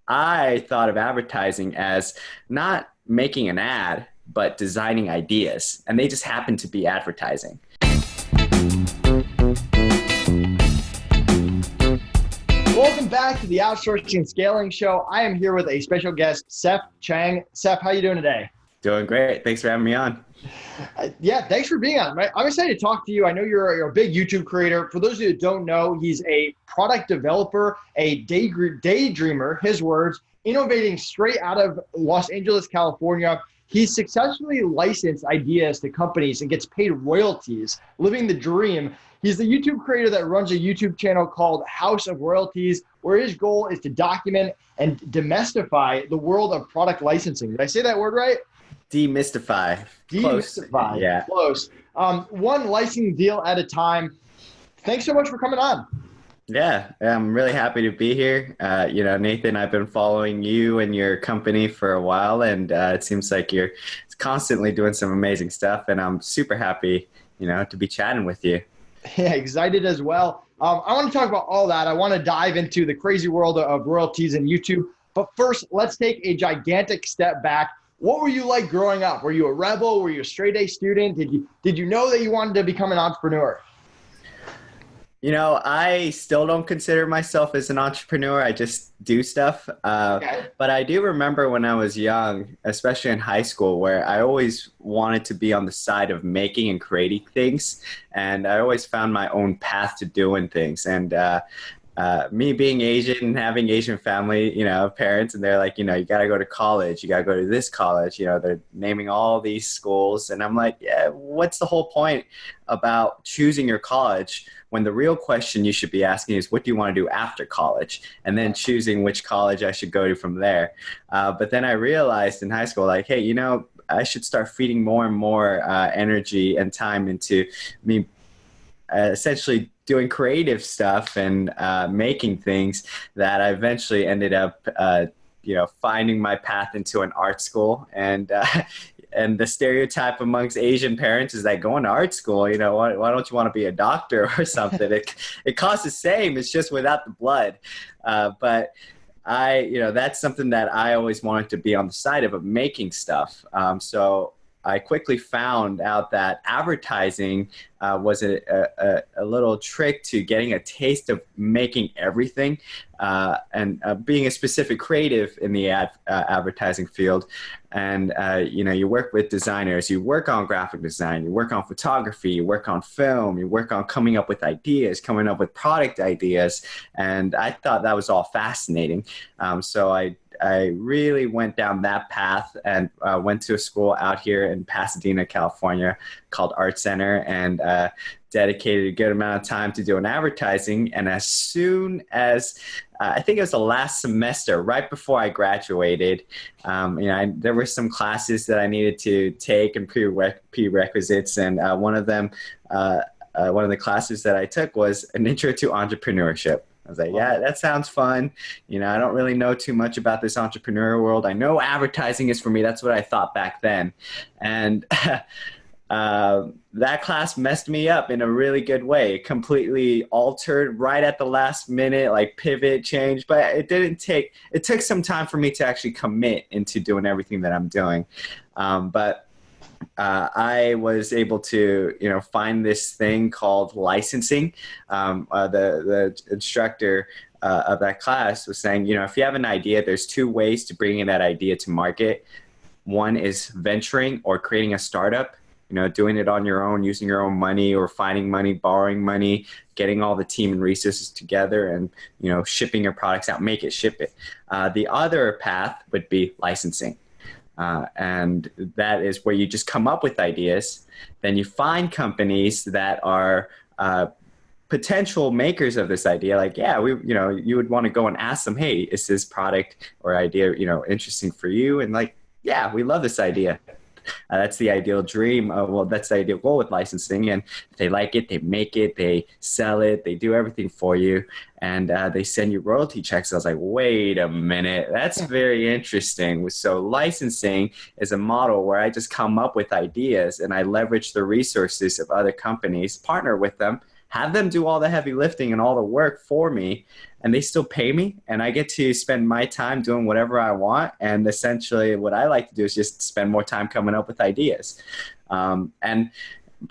I thought of advertising as not making an ad, but designing ideas. And they just happen to be advertising. Welcome back to the Outsourcing Scaling Show. I am here with a special guest, Sef Chang. Sef, how are you doing today? Doing great. Thanks for having me on. Yeah, thanks for being on. I'm excited to talk to you. I know you're a big YouTube creator. For those of you who don't know, he's a product developer, a daydreamer, his words, innovating straight out of Los Angeles, California. He's successfully licensed ideas to companies and gets paid royalties, living the dream. He's the YouTube creator that runs a YouTube channel called House of Royalties, where his goal is to document and demystify the world of product licensing. Did I say that word right? Demystify. Demystify. Close. Yeah. Close. One licensing deal at a time. Thanks so much for coming on. Yeah, I'm really happy to be here. Nathan, I've been following you and your company for a while, and it seems like you're constantly doing some amazing stuff, and I'm super happy, to be chatting with you. Yeah, excited as well. I want to talk about all that. I want to dive into the crazy world of royalties and YouTube. But first, let's take a gigantic step back. What were you like growing up? Were you a rebel? Were you a straight-A student? Did you know that you wanted to become an entrepreneur? I still don't consider myself as an entrepreneur. I just do stuff. Okay. But I do remember when I was young, especially in high school, where I always wanted to be on the side of making and creating things. And I always found my own path to doing things. And me being Asian and having Asian family, parents, and they're like, you got to go to college. You got to go to this college. They're naming all these schools. And I'm like, yeah, what's the whole point about choosing your college when the real question you should be asking is, what do you want to do after college? And then choosing which college I should go to from there. But then I realized in high school, like, hey, I should start feeding more and more energy and time into me essentially doing creative stuff and making things that I eventually ended up, finding my path into an art school. And the stereotype amongst Asian parents is that going to art school, why don't you want to be a doctor or something? It costs the same. It's just without the blood. But that's something that I always wanted to be on the side of making stuff. So I quickly found out that advertising was a little trick to getting a taste of making everything and being a specific creative in the advertising field. And, you work with designers, you work on graphic design, you work on photography, you work on film, you work on coming up with ideas, coming up with product ideas. And I thought that was all fascinating. So I really went down that path and went to a school out here in Pasadena, California called Art Center, and dedicated a good amount of time to doing advertising. And as soon as I think it was the last semester, right before I graduated, there were some classes that I needed to take and prerequisites, and one of the classes that I took was an intro to entrepreneurship. I was like, yeah, that sounds fun. I don't really know too much about this entrepreneurial world. I know advertising is for me. That's what I thought back then. And that class messed me up in a really good way. It completely altered right at the last minute, like pivot, change. But it took some time for me to actually commit into doing everything that I'm doing. But I was able to, find this thing called licensing. The instructor of that class was saying, if you have an idea, there's two ways to bringing that idea to market. One is venturing or creating a startup, doing it on your own, using your own money or finding money, borrowing money, getting all the team and resources together and, shipping your products out, ship it. The other path would be licensing. And that is where you just come up with ideas. Then you find companies that are potential makers of this idea. Like, yeah, you would want to go and ask them, hey, is this product or idea, interesting for you? And like, yeah, we love this idea. That's the ideal dream. That's the ideal goal with licensing. And if they like it, they make it, they sell it, they do everything for you, and they send you royalty checks. I was like, wait a minute, that's very interesting. So licensing is a model where I just come up with ideas and I leverage the resources of other companies, partner with them, have them do all the heavy lifting and all the work for me, and they still pay me, and I get to spend my time doing whatever I want. And essentially what I like to do is just spend more time coming up with ideas. And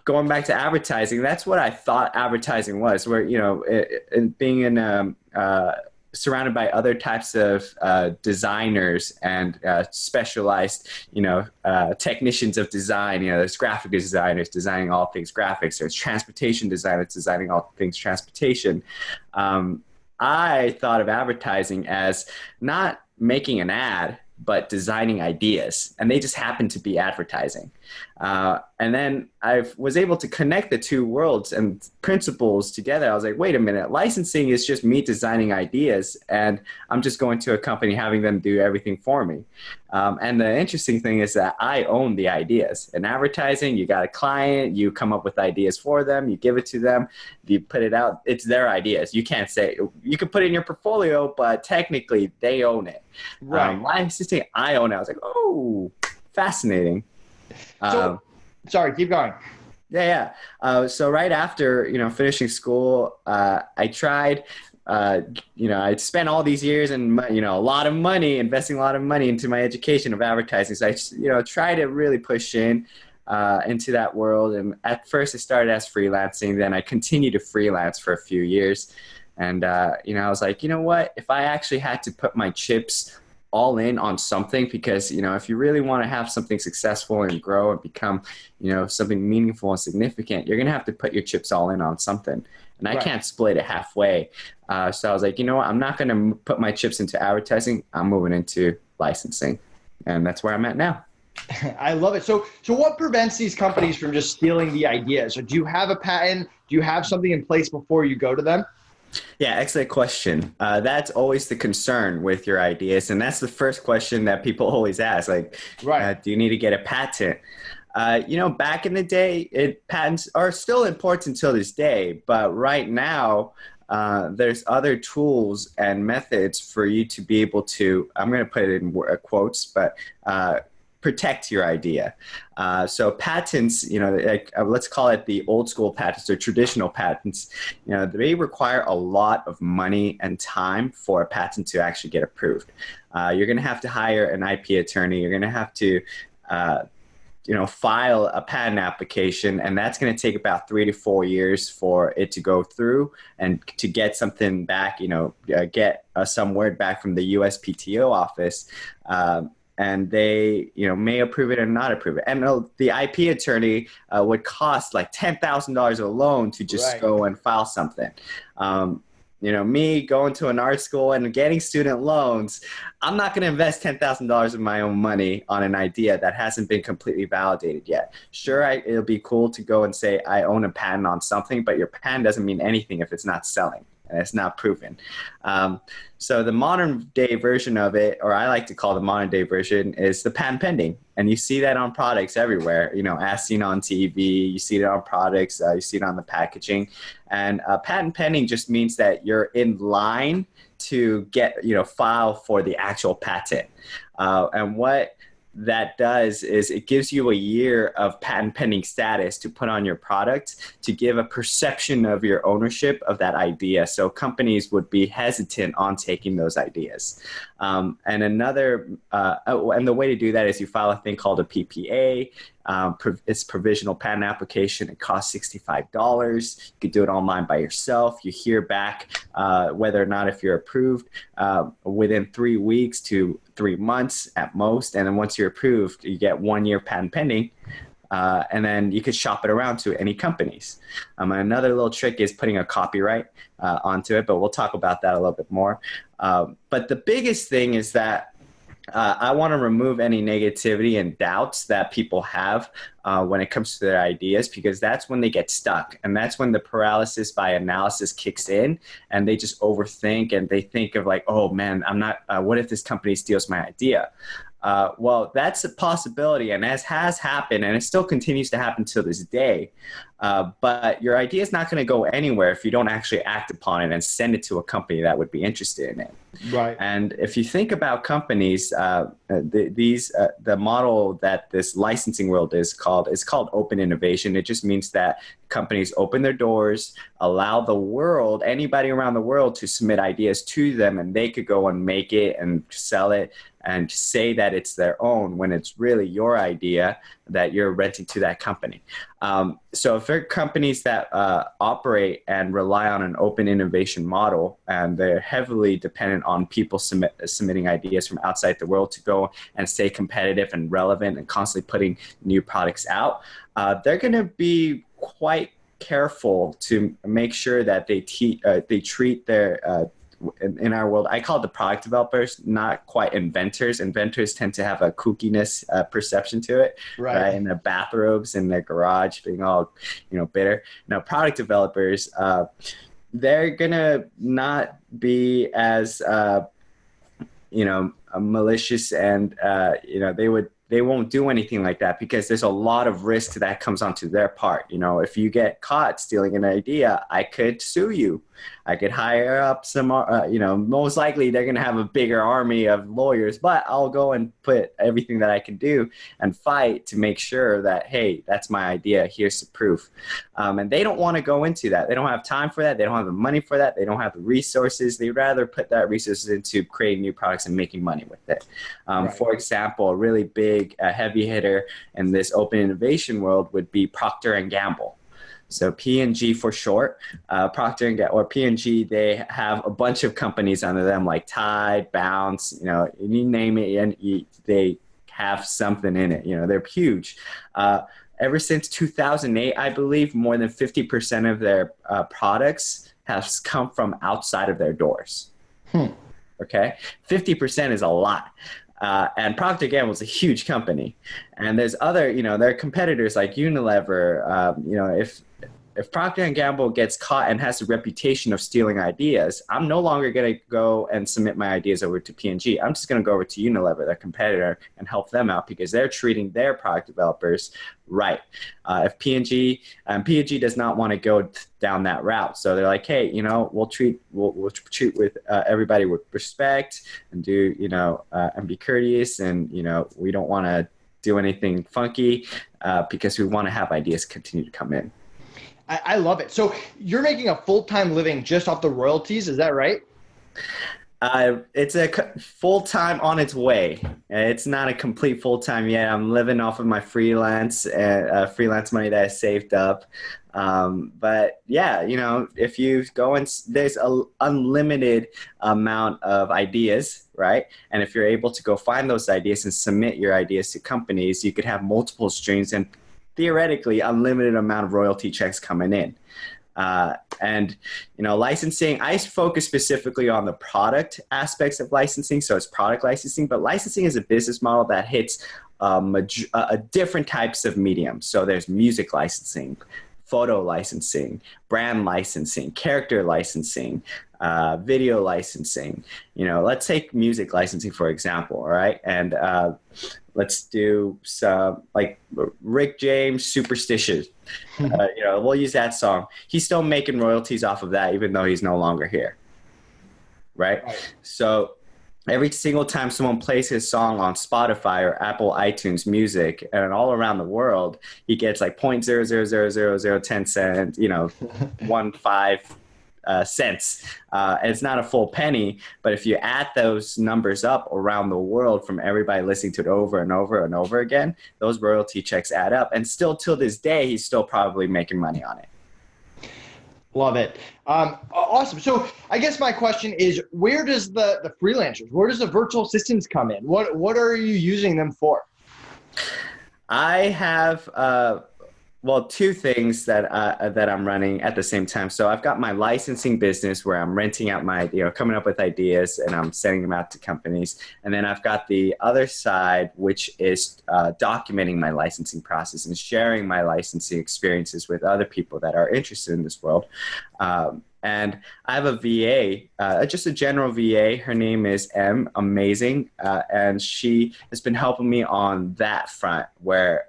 going back to advertising, that's what I thought advertising was, where, you know, being in surrounded by other types of designers and specialized, you know, technicians of design. You know, there's graphic designers designing all things graphics. There's transportation designers designing all things transportation. I thought of advertising as not making an ad, but designing ideas, and they just happen to be advertising. And then I was able to connect the two worlds and principles together. I was like, wait a minute, licensing is just me designing ideas, and I'm just going to a company having them do everything for me. And the interesting thing is that I own the ideas. In advertising, you got a client, you come up with ideas for them, you give it to them, you put it out, it's their ideas. You can't say, you can put it in your portfolio, but technically they own it. Right. Licensing, I own it. I was like, oh, fascinating. So, sorry, keep going. Yeah. So right after, you know, finishing school, I tried, you know, I'd spent all these years and, you know, a lot of money, investing a lot of money into my education of advertising. So I, you know, tried to really push in into that world. And at first I started as freelancing, then I continued to freelance for a few years. And, you know, I was like, you know what, if I actually had to put my chips all in on something, because, you know, if you really want to have something successful and grow and become, you know, something meaningful and significant, you're going to have to put your chips all in on something. And I can't split it halfway. So I was like, you know what, I'm not going to put my chips into advertising. I'm moving into licensing. And that's where I'm at now. I love it. So what prevents these companies from just stealing the ideas? Or do you have a patent? Do you have something in place before you go to them? Yeah, excellent question. That's always the concern with your ideas. And that's the first question that people always ask, like, do you need to get a patent? You know, back in the day, patents are still important till this day. But right now, there's other tools and methods for you to be able to, I'm going to put it in quotes, but protect your idea. So patents, you know, like, let's call it the old school patents or traditional patents, you know, they require a lot of money and time for a patent to actually get approved. You're going to have to hire an IP attorney. You're going to have to, you know, file a patent application, and that's going to take about 3 to 4 years for it to go through and to get something back, you know, get some word back from the USPTO office. And they, you know, may approve it or not approve it. And the IP attorney would cost like $10,000 alone to just go and file something. You know, me going to an art school and getting student loans, I'm not going to invest $10,000 of my own money on an idea that hasn't been completely validated yet. Sure, it'll be cool to go and say I own a patent on something, but your patent doesn't mean anything if it's not selling and it's not proven. So the modern day version of it, or I like to call the modern day version, is the patent pending. And you see that on products everywhere, you know, as seen on TV, you see it on products, you see it on the packaging. And patent pending just means that you're in line to get, you know, file for the actual patent. And what that does is it gives you a year of patent pending status to put on your product to give a perception of your ownership of that idea. So companies would be hesitant on taking those ideas. And the way to do that is you file a thing called a PPA. It's provisional patent application. It costs $65. You could do it online by yourself. You hear back whether or not if you're approved within 3 weeks to 3 months at most. And then once you're approved, you get 1 year patent pending. And then you could shop it around to any companies. Another little trick is putting a copyright onto it, but we'll talk about that a little bit more. But the biggest thing is that I want to remove any negativity and doubts that people have when it comes to their ideas, because that's when they get stuck. And that's when the paralysis by analysis kicks in and they just overthink and they think of like, oh man, what if this company steals my idea? Well, that's a possibility, and as has happened, and it still continues to happen to this day. But your idea is not going to go anywhere if you don't actually act upon it and send it to a company that would be interested in it. Right. And if you think about companies, the model that this licensing world is called open innovation. It just means that companies open their doors, allow the world, anybody around the world, to submit ideas to them, and they could go and make it and sell it and say that it's their own when it's really your idea that you're renting to that company. So if there are companies that operate and rely on an open innovation model, and they're heavily dependent on people submitting ideas from outside the world to go and stay competitive and relevant and constantly putting new products out, they're going to be quite careful to make sure that they treat their in our world, I call it the product developers, not quite inventors. Inventors tend to have a kookiness perception to it, right? In their bathrobes in their garage, being all, bitter. Now, product developers, they're gonna not be as, malicious, and they won't do anything like that, because there's a lot of risk that comes onto their part. If you get caught stealing an idea, I could sue you. I could hire up some, most likely they're going to have a bigger army of lawyers, but I'll go and put everything that I can do and fight to make sure that, hey, that's my idea. Here's the proof. And they don't want to go into that. They don't have time for that. They don't have the money for that. They don't have the resources. They'd rather put that resources into creating new products and making money with it. For example, a really big heavy hitter in this open innovation world would be Procter and Gamble. So P&G for short, Procter and Gamble, or P&G, they have a bunch of companies under them like Tide, Bounce, you name it, and they have something in it. They're huge. Ever since 2008, I believe, more than 50% of their products has come from outside of their doors. Okay, 50% is a lot. And Procter & Gamble is a huge company. And there's other, there are competitors like Unilever. If Procter & Gamble gets caught and has a reputation of stealing ideas, I'm no longer going to go and submit my ideas over to P&G. I'm just going to go over to Unilever, their competitor, and help them out, because they're treating their product developers right. If P&G does not want to go down that route, so they're like, hey, we'll treat with everybody with respect, and do and be courteous, and we don't want to do anything funky, because we want to have ideas continue to come in. I love it. So you're making a full-time living just off the royalties, is that right? It's a full-time on its way. It's not a complete full-time yet. I'm living off of my freelance money that I saved up. But yeah, if you go and there's an unlimited amount of ideas, right? And if you're able to go find those ideas and submit your ideas to companies, you could have multiple streams and theoretically unlimited amount of royalty checks coming in. And licensing, I focus specifically on the product aspects of licensing. So it's product licensing, but licensing is a business model that hits different types of mediums. So there's music licensing, photo licensing, brand licensing, character licensing, video licensing. Let's take music licensing, for example, all right? And let's do some, like, Rick James, Superstitious. We'll use that song. He's still making royalties off of that, even though he's no longer here, right? So every single time someone plays his song on Spotify or Apple iTunes Music and all around the world, he gets like 0.0000010 cents, 1.5 cents. It's not a full penny, but if you add those numbers up around the world from everybody listening to it over and over and over again, those royalty checks add up. And still till this day, he's still probably making money on it. Love it. Awesome. So I guess my question is, where does the freelancers, where does the virtual assistants come in? What are you using them for? I have two things that I'm running at the same time. So I've got my licensing business where I'm renting out my, coming up with ideas and I'm sending them out to companies. And then I've got the other side, which is documenting my licensing process and sharing my licensing experiences with other people that are interested in this world. And I have a VA, just a general VA. Her name is M. Amazing. And she has been helping me on that front where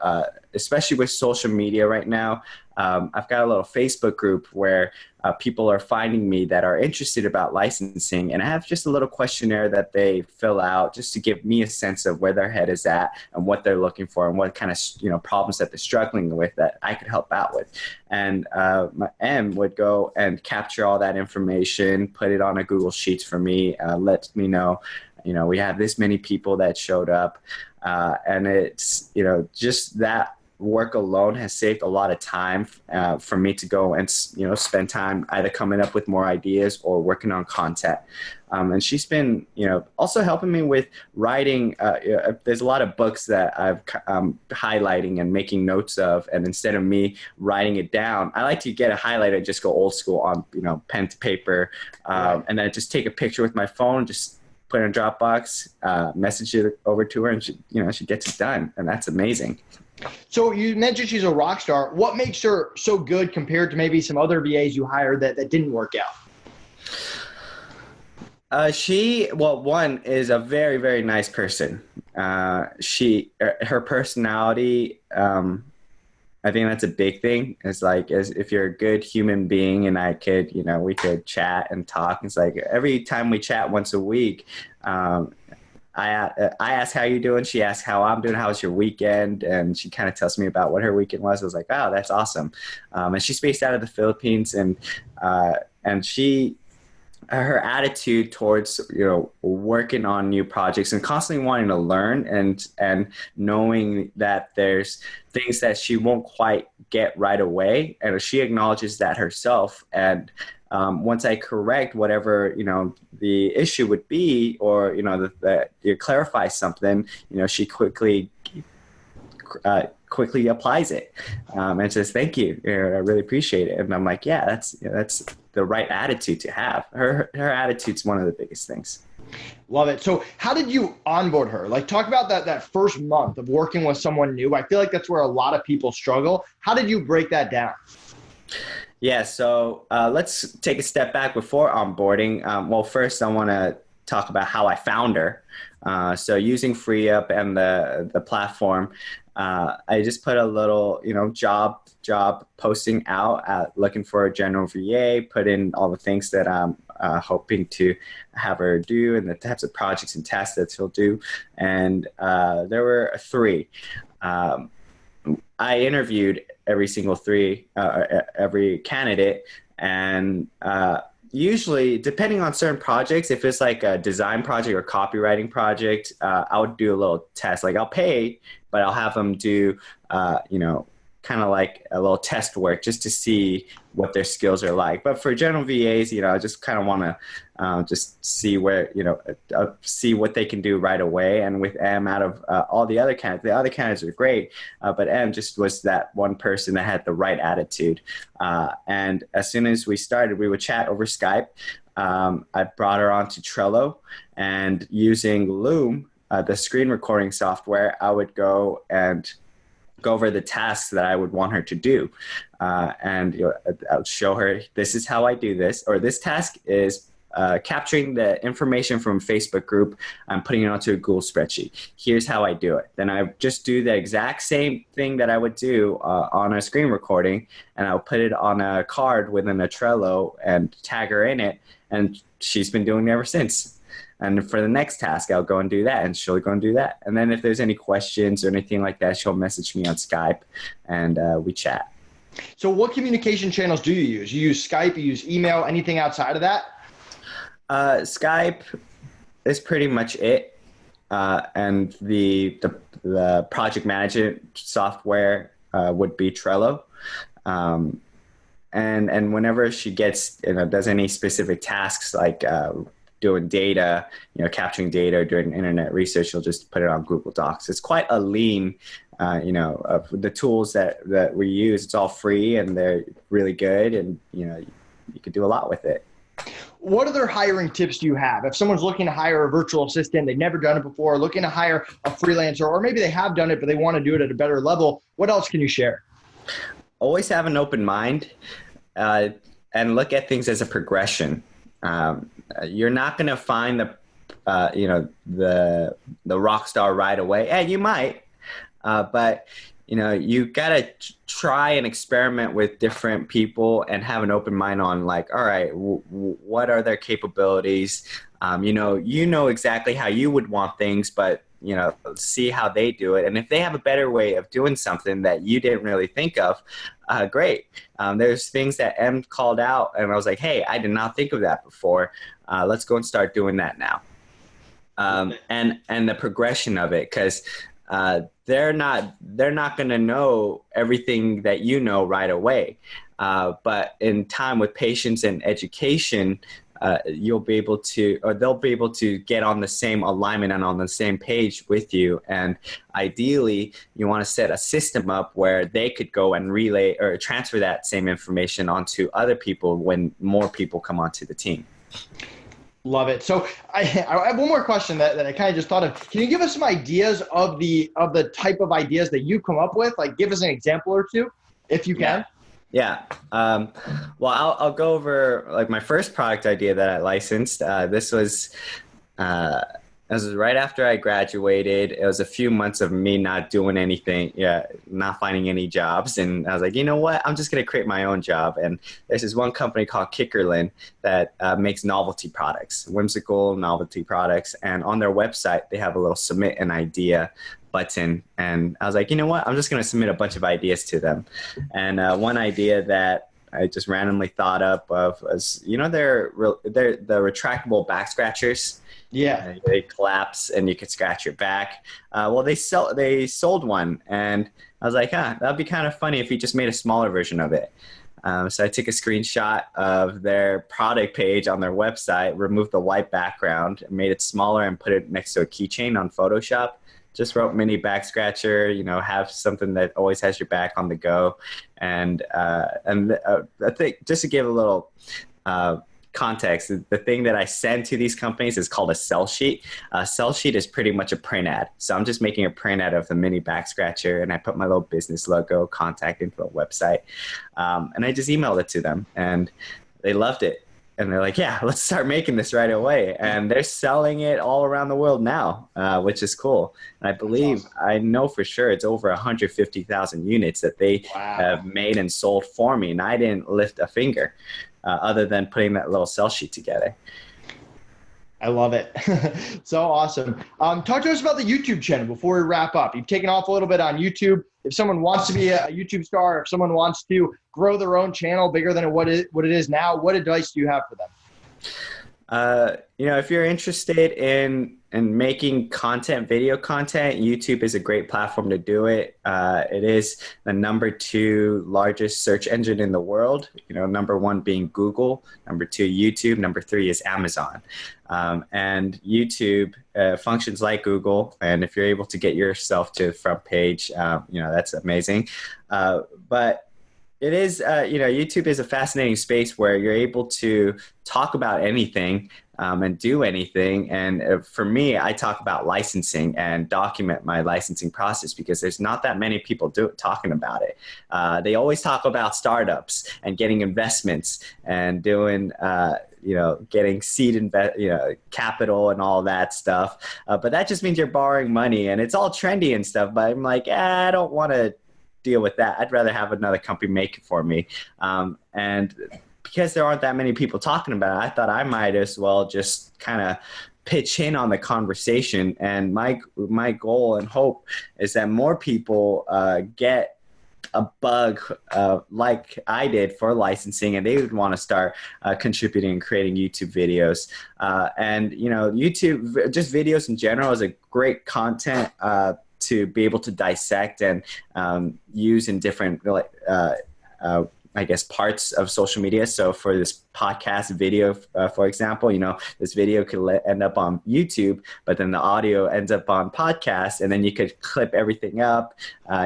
especially with social media right now. I've got a little Facebook group where people are finding me that are interested about licensing, and I have just a little questionnaire that they fill out just to give me a sense of where their head is at and what they're looking for and what kind of problems that they're struggling with that I could help out with. And my M would go and capture all that information, put it on a Google Sheets for me, let me know, we have this many people that showed up, and it's just that work alone has saved a lot of time for me to go and spend time either coming up with more ideas or working on content. And she's been also helping me with writing. There's a lot of books that I've highlighting and making notes of, and instead of me writing it down, I like to get a highlighter and just go old school on pen to paper, and then just take a picture with my phone, just put it in Dropbox, message it over to her, and she gets it done, and that's amazing. So you mentioned she's a rock star. What makes her so good compared to maybe some other VAs you hired that didn't work out? One is a very, very nice person. Her personality, I think that's a big thing. It's like, if you're a good human being and I could, we could chat and talk. It's like every time we chat once a week, I ask how you doing. She asks how I'm doing. How was your weekend? And she kind of tells me about what her weekend was. I was like, oh, that's awesome. And she's based out of the Philippines, and her attitude towards working on new projects and constantly wanting to learn and knowing that there's things that she won't quite get right away, and she acknowledges that herself. And once I correct whatever the issue would be, or you clarify something, she quickly applies it, and says thank you. I really appreciate it. And I'm like, yeah, that's the right attitude to have. Her attitude's one of the biggest things. Love it. So how did you onboard her? Like, talk about that first month of working with someone new. I feel like that's where a lot of people struggle. How did you break that down? Yeah, so let's take a step back before onboarding. Well, first I want to talk about how I found her. So using FreeUp and the platform, I just put a little, job posting out looking for a general VA, put in all the things that I'm hoping to have her do and the types of projects and tasks that she'll do. And there were 3. I interviewed every candidate, and usually, depending on certain projects, if it's like a design project or copywriting project, I would do a little test. Like, I'll pay, but I'll have them do, kind of like a little test work just to see what their skills are like. But for general VAs, I just kind of want to just see where, see what they can do right away. And with M, out of all the other candidates are great, but M just was that one person that had the right attitude. And as soon as we started, we would chat over Skype. I brought her onto Trello, and using Loom, the screen recording software, I would go and go over the tasks that I would want her to do. And I'll show her, this is how I do this, or this task is capturing the information from a Facebook group. I'm putting it onto a Google spreadsheet. Here's how I do it. Then I just do the exact same thing that I would do on a screen recording, and I'll put it on a card within a Trello and tag her in it. And she's been doing it ever since. And for the next task, I'll go and do that, and she'll go and do that. And then if there's any questions or anything like that, she'll message me on Skype, and we chat. So what communication channels do you use? You use Skype, you use email, anything outside of that? Skype is pretty much it. And the project management software would be Trello. And whenever she gets, does any specific tasks like doing data, capturing data, doing internet research, you'll just put it on Google Docs. It's quite a lean, of the tools that we use. It's all free and they're really good, and you could do a lot with it. What other hiring tips do you have? If someone's looking to hire a virtual assistant, they've never done it before, looking to hire a freelancer, or maybe they have done it, but they want to do it at a better level, what else can you share? Always have an open mind, and look at things as a progression. You're not going to find the rock star right away. And you might, but you got to try and experiment with different people and have an open mind on like, all right, what are their capabilities? You know exactly how you would want things, but see how they do it. And if they have a better way of doing something that you didn't really think of, great. There's things that M called out and I was like, hey, I did not think of that before. Let's go and start doing that now. And the progression of it, because they're not going to know everything that you know right away. But in time, with patience and education, you'll be able to, or they'll be able to get on the same alignment and on the same page with you. And ideally, you want to set a system up where they could go and relay or transfer that same information onto other people when more people come onto the team. Love it. So I have one more question that I kind of just thought of. Can you give us some ideas of the type of ideas that you come up with? Like, give us an example or two, if you can. Yeah. Well, I'll go over like my first product idea that I licensed. This was right after I graduated. It was a few months of me not doing anything, not finding any jobs. And I was like, you know what? I'm just going to create my own job. And there's this one company called Kickerlin that makes novelty products, whimsical novelty products. And on their website, they have a little submit an idea button. And I was like, you know what? I'm just going to submit a bunch of ideas to them. And one idea that I just randomly thought up of was, they're the retractable back scratchers. Yeah, they collapse and you could scratch your back. Well, they sold one, and I was like, that'd be kind of funny if you just made a smaller version of it. So I took a screenshot of their product page on their website, removed the white background, made it smaller, and put it next to a keychain on Photoshop. Just wrote mini back scratcher, have something that always has your back on the go. And I think just to give a little context, the thing that I send to these companies is called a sell sheet. A sell sheet is pretty much a print ad. So I'm just making a print ad of the mini back scratcher, and I put my little business logo, contact info, website, and I just emailed it to them, and they loved it. And they're like, yeah, let's start making this right away. And they're selling it all around the world now, which is cool. And I believe, awesome. I know for sure it's over 150,000 units that they have made and sold for me. And I didn't lift a finger other than putting that little sell sheet together. I love it. So awesome. Talk to us about the YouTube channel before we wrap up. You've taken off a little bit on YouTube. If someone wants to be a YouTube star, if someone wants to grow their own channel bigger than what it is now, what advice do you have for them? If you're interested in making content, video content, YouTube is a great platform to do it. It is the number 2 largest search engine in the world. Number 1 being Google, number 2 YouTube, number 3 is Amazon. And YouTube functions like Google. And if you're able to get yourself to the front page, that's amazing. But it is, YouTube is a fascinating space where you're able to talk about anything and do anything. And for me, I talk about licensing and document my licensing process because there's not that many people talking about it. They always talk about startups and getting investments and doing, getting seed capital and all that stuff. But that just means you're borrowing money and it's all trendy and stuff. But I'm like, I don't want to deal with that. I'd rather have another company make it for me. And because there aren't that many people talking about it, I thought I might as well just kind of pitch in on the conversation. And my goal and hope is that more people get a bug like I did for licensing, and they would want to start contributing and creating YouTube videos. And YouTube, just videos in general, is a great content to be able to dissect and use in different, parts of social media. So for this podcast video, for example, this video could end up on YouTube, but then the audio ends up on podcast, and then you could clip everything up.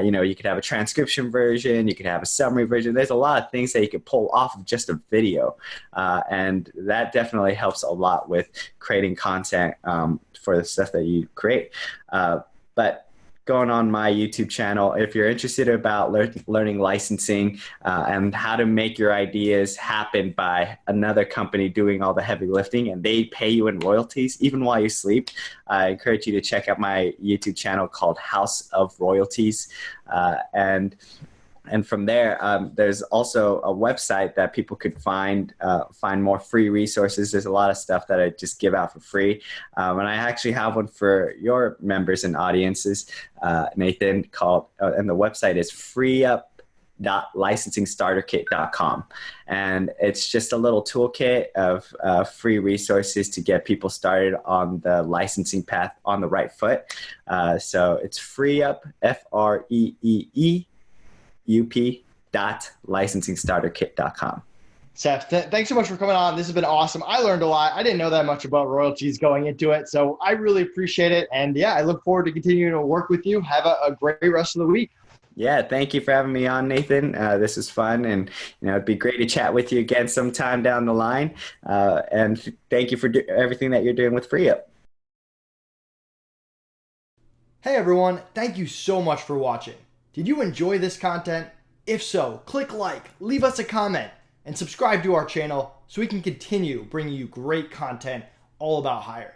You could have a transcription version, you could have a summary version. There's a lot of things that you could pull off of just a video. And that definitely helps a lot with creating content for the stuff that you create. But going on my YouTube channel. If you're interested about learning licensing and how to make your ideas happen by another company doing all the heavy lifting, and they pay you in royalties even while you sleep, I encourage you to check out my YouTube channel called House of Royalties. And from there, there's also a website that people could find more free resources. There's a lot of stuff that I just give out for free. And I actually have one for your members and audiences, Nathan, and the website is freeup.licensingstarterkit.com. And it's just a little toolkit of free resources to get people started on the licensing path on the right foot. So it's freeup, FREEUP.licensingstarterkit.com. Sef, thanks so much for coming on. This has been awesome. I learned a lot. I didn't know that much about royalties going into it, so I really appreciate it. And yeah, I look forward to continuing to work with you. Have a great rest of the week. Yeah, thank you for having me on, Nathan. This was fun, and it'd be great to chat with you again sometime down the line. And thank you for everything that you're doing with FreeUp. Hey everyone, thank you so much for watching. Did you enjoy this content? If so, click like, leave us a comment, and subscribe to our channel so we can continue bringing you great content all about hiring.